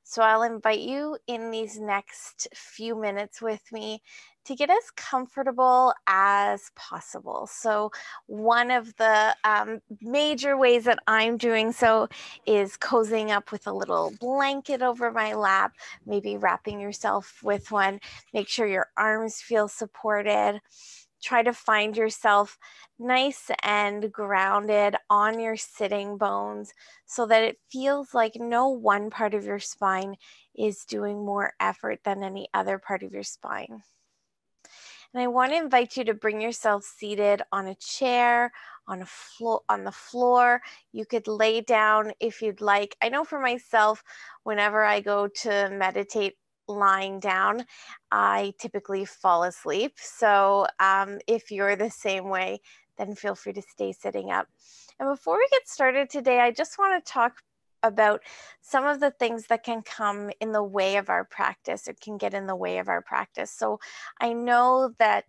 So I'll invite you in these next few minutes with me to get as comfortable as possible. So one of the major ways that I'm doing so is cozying up with a little blanket over my lap, maybe wrapping yourself with one. Make sure your arms feel supported. Try to find yourself nice and grounded on your sitting bones so that it feels like no one part of your spine is doing more effort than any other part of your spine. And I want to invite you to bring yourself seated on a chair, on the floor. You could lay down if you'd like. I know for myself, whenever I go to meditate lying down, I typically fall asleep. So if you're the same way, then feel free to stay sitting up. And before we get started today, I just want to talk about some of the things that can come in the way of our practice or can get in the way of our practice. So I know that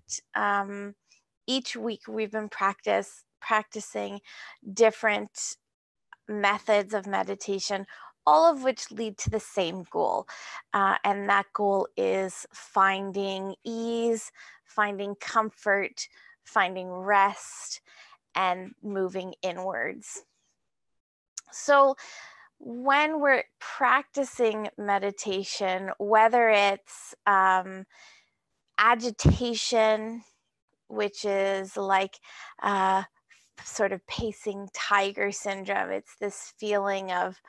each week we've been practicing different methods of meditation, all of which lead to the same goal. And that goal is finding ease, finding comfort, finding rest, and moving inwards. So when we're practicing meditation, whether it's agitation, which is like sort of pacing tiger syndrome, it's this feeling of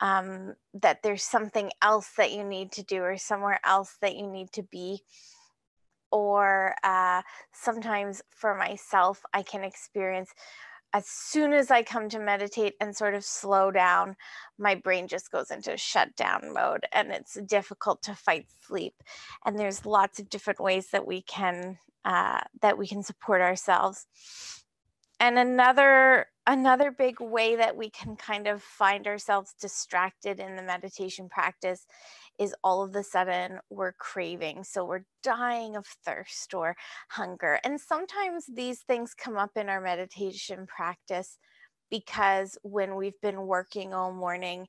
that there's something else that you need to do or somewhere else that you need to be. Or sometimes for myself, I can experience as soon as I come to meditate and sort of slow down, my brain just goes into shutdown mode and it's difficult to fight sleep. And there's lots of different ways that we can support ourselves. And another big way that we can kind of find ourselves distracted in the meditation practice is all of a sudden we're craving. So we're dying of thirst or hunger. And sometimes these things come up in our meditation practice because when we've been working all morning,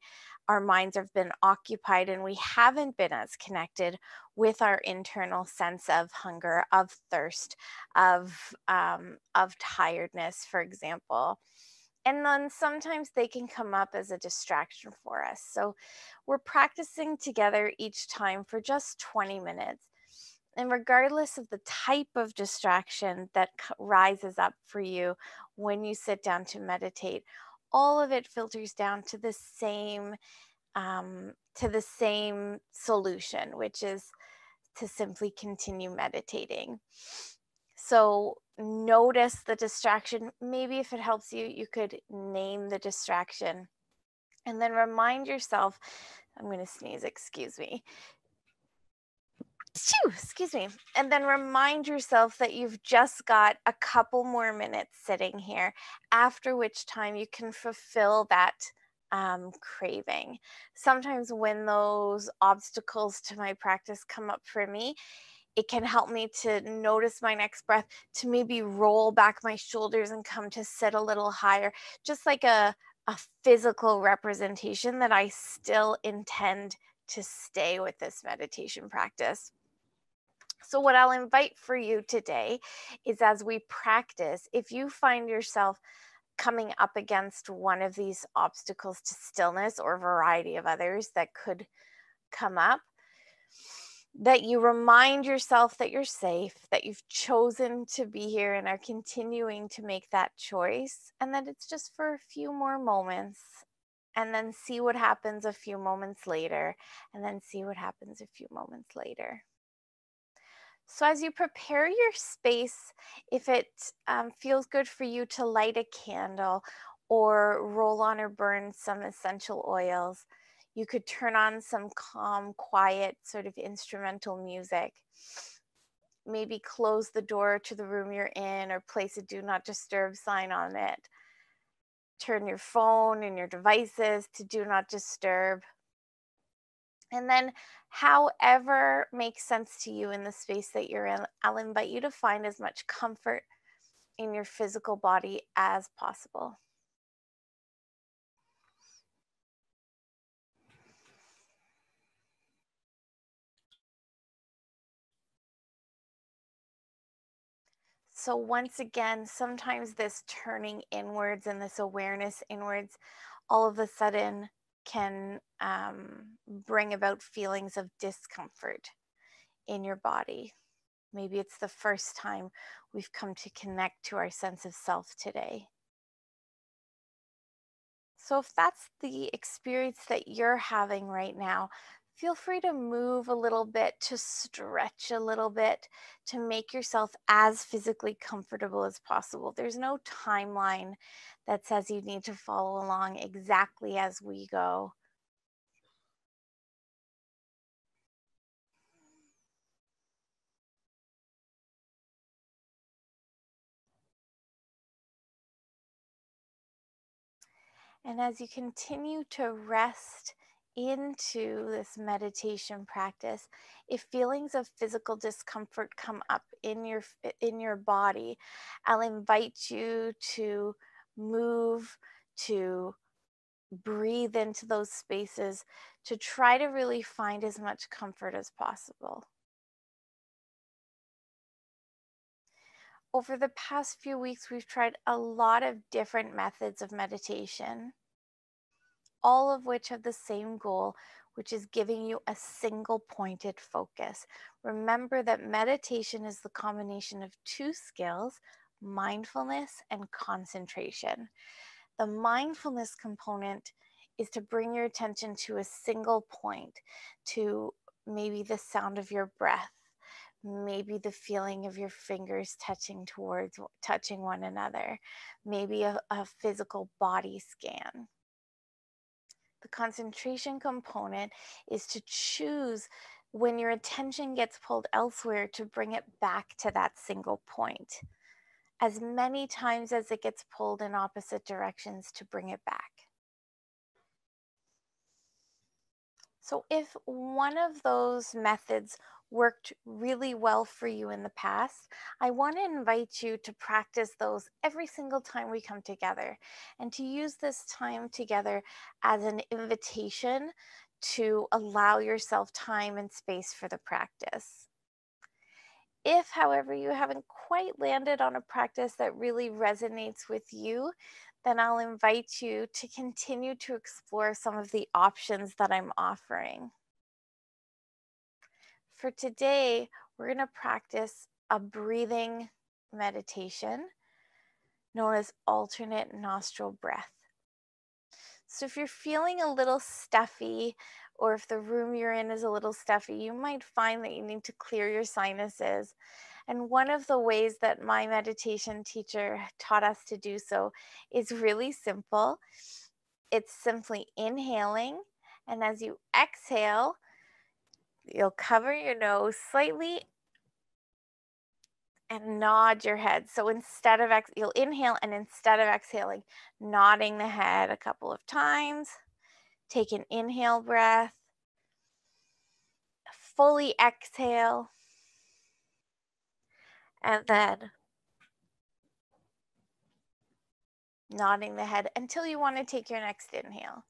our minds have been occupied and we haven't been as connected with our internal sense of hunger, of thirst, of tiredness, for example. And then sometimes they can come up as a distraction for us. So we're practicing together each time for just 20 minutes. And regardless of the type of distraction that rises up for you when you sit down to meditate, all of it filters down to the same solution, which is to simply continue meditating. So notice the distraction. Maybe if it helps you, you could name the distraction. And then remind yourself, I'm going to sneeze, excuse me. Excuse me. And then remind yourself that you've just got a couple more minutes sitting here, after which time you can fulfill that craving. Sometimes when those obstacles to my practice come up for me, it can help me to notice my next breath, to maybe roll back my shoulders and come to sit a little higher, just like a physical representation that I still intend to stay with this meditation practice. So what I'll invite for you today is, as we practice, if you find yourself coming up against one of these obstacles to stillness or a variety of others that could come up, that you remind yourself that you're safe, that you've chosen to be here and are continuing to make that choice, and that it's just for a few more moments, and then see what happens a few moments later, and then see what happens a few moments later. So as you prepare your space, if it feels good for you to light a candle or roll on or burn some essential oils, you could turn on some calm, quiet, sort of instrumental music. Maybe close the door to the room you're in or place a do not disturb sign on it. Turn your phone and your devices to do not disturb. And then however makes sense to you in the space that you're in, I'll invite you to find as much comfort in your physical body as possible. So once again, sometimes this turning inwards and this awareness inwards all of a sudden can bring about feelings of discomfort in your body. Maybe it's the first time we've come to connect to our sense of self today. So if that's the experience that you're having right now, feel free to move a little bit, to stretch a little bit, to make yourself as physically comfortable as possible. There's no timeline that says you need to follow along exactly as we go. And as you continue to rest into this meditation practice, if feelings of physical discomfort come up in your body, I'll invite you to move, to breathe into those spaces, to try to really find as much comfort as possible. Over the past few weeks, we've tried a lot of different methods of meditation, all of which have the same goal, which is giving you a single pointed focus. Remember that meditation is the combination of two skills, mindfulness and concentration. The mindfulness component is to bring your attention to a single point, to maybe the sound of your breath, maybe the feeling of your fingers touching one another, maybe a physical body scan. The concentration component is to choose, when your attention gets pulled elsewhere, to bring it back to that single point as many times as it gets pulled in opposite directions, to bring it back. So if one of those methods worked really well for you in the past, I want to invite you to practice those every single time we come together, and to use this time together as an invitation to allow yourself time and space for the practice. If, however, you haven't quite landed on a practice that really resonates with you, then I'll invite you to continue to explore some of the options that I'm offering. For today, we're going to practice a breathing meditation known as alternate nostril breath. So if you're feeling a little stuffy, or if the room you're in is a little stuffy, you might find that you need to clear your sinuses. And one of the ways that my meditation teacher taught us to do so is really simple. It's simply inhaling, and as you exhale, you'll cover your nose slightly and nod your head. So instead of you'll inhale, and instead of exhaling, nodding the head a couple of times. Take an inhale breath, fully exhale, and then nodding the head until you want to take your next inhale.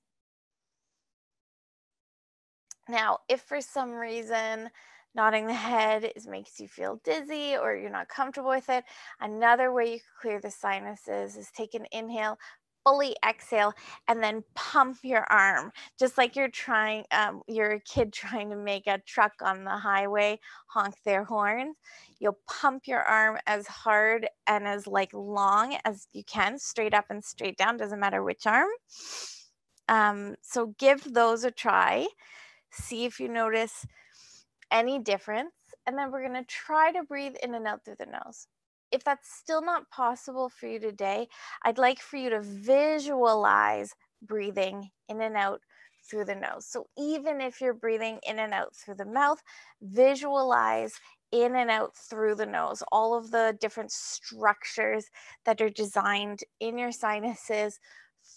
Now, if for some reason nodding the head makes you feel dizzy, or you're not comfortable with it, another way you can clear the sinuses is take an inhale, fully exhale, and then pump your arm, just like you're a kid trying to make a truck on the highway honk their horns. You'll pump your arm as hard and as long as you can, straight up and straight down, doesn't matter which arm. So give those a try. See if you notice any difference, and then we're going to try to breathe in and out through the nose. If that's still not possible for you today, I'd like for you to visualize breathing in and out through the nose. So even if you're breathing in and out through the mouth, visualize in and out through the nose, all of the different structures that are designed in your sinuses,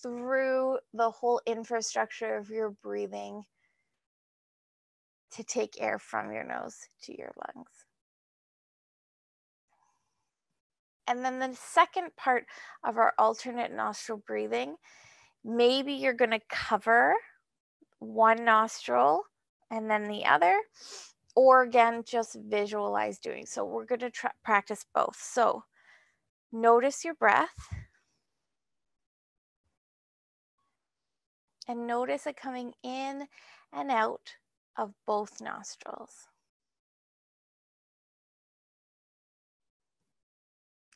through the whole infrastructure of your breathing, to take air from your nose to your lungs. And then the second part of our alternate nostril breathing, maybe you're going to cover one nostril and then the other, or again, just visualize doing so. We're going to practice both. So Notice your breath and notice it coming in and out of both nostrils.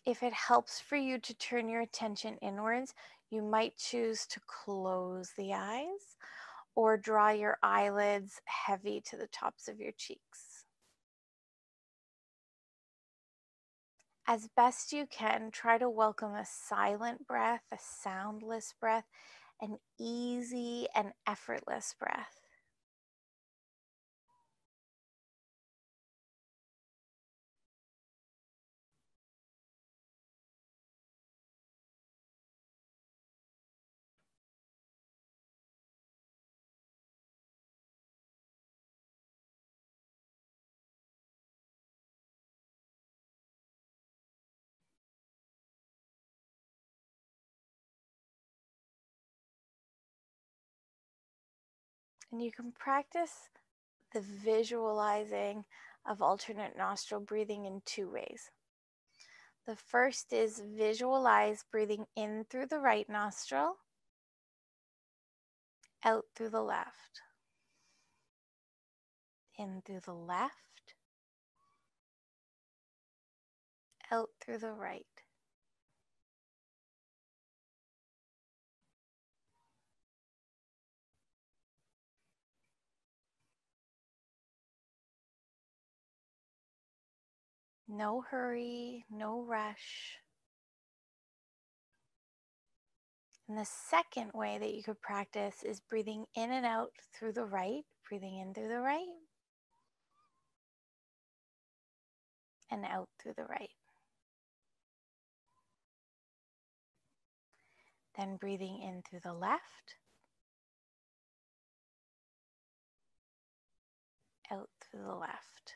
If it helps for you to turn your attention inwards, you might choose to close the eyes or draw your eyelids heavy to the tops of your cheeks. As best you can, try to welcome a silent breath, a soundless breath, an easy and effortless breath. And you can practice the visualizing of alternate nostril breathing in two ways. The first is visualize breathing in through the right nostril, out through the left, in through the left, out through the right. No hurry, no rush. And the second way that you could practice is breathing in and out through the right, breathing in through the right, and out through the right. Then breathing in through the left, out through the left.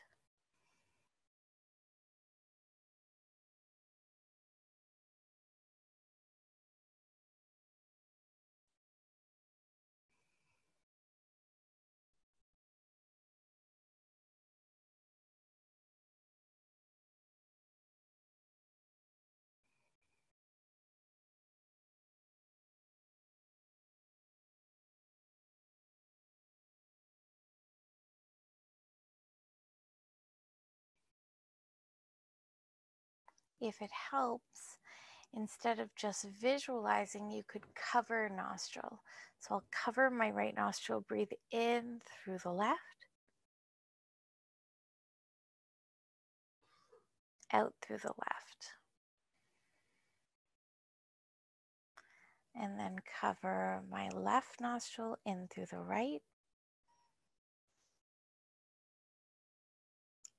If it helps, instead of just visualizing, you could cover a nostril. So I'll cover my right nostril, breathe in through the left, out through the left. And then cover my left nostril in through the right,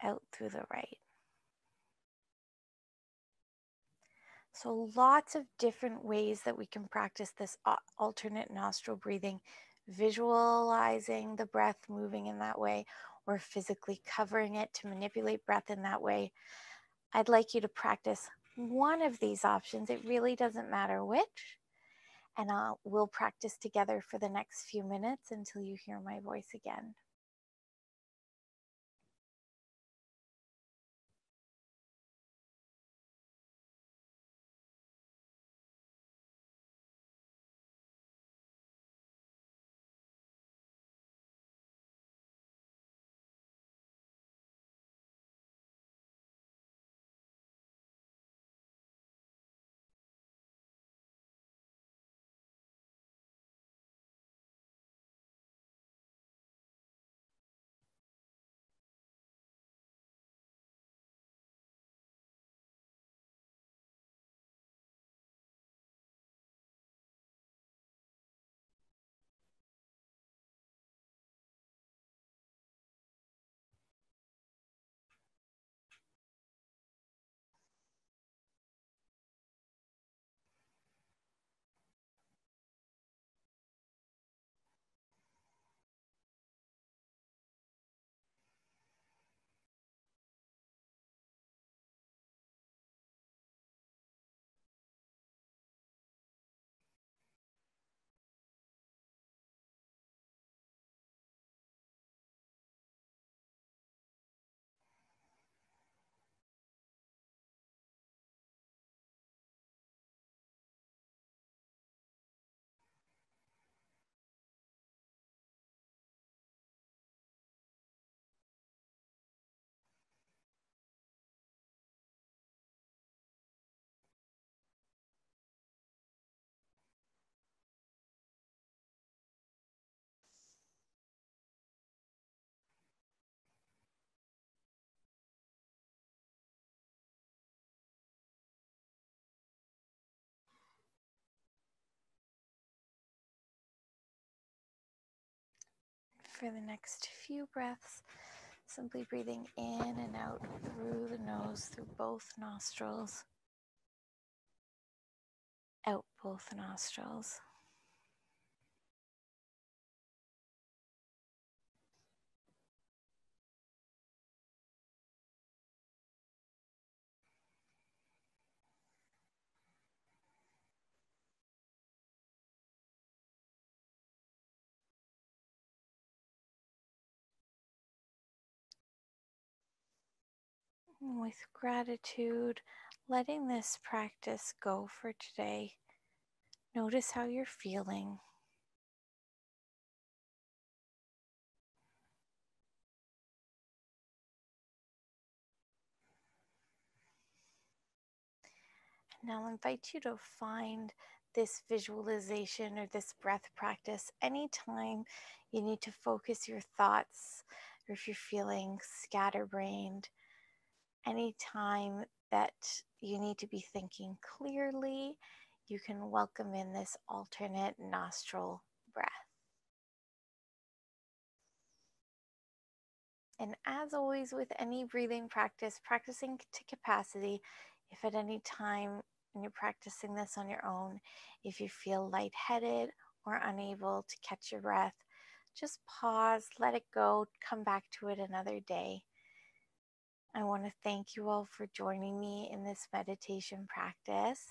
out through the right. So lots of different ways that we can practice this alternate nostril breathing, visualizing the breath moving in that way, or physically covering it to manipulate breath in that way. I'd like you to practice one of these options. It really doesn't matter which. And we'll practice together for the next few minutes until you hear my voice again. For the next few breaths, simply breathing in and out through the nose, through both nostrils, out both nostrils. And with gratitude, letting this practice go for today, notice how you're feeling. And now I'll invite you to find this visualization or this breath practice anytime you need to focus your thoughts, or if you're feeling scatterbrained, anytime that you need to be thinking clearly, you can welcome in this alternate nostril breath. And as always, with any breathing practice, practicing to capacity, if at any time when you're practicing this on your own, if you feel lightheaded or unable to catch your breath, just pause, let it go, come back to it another day. I want to thank you all for joining me in this meditation practice.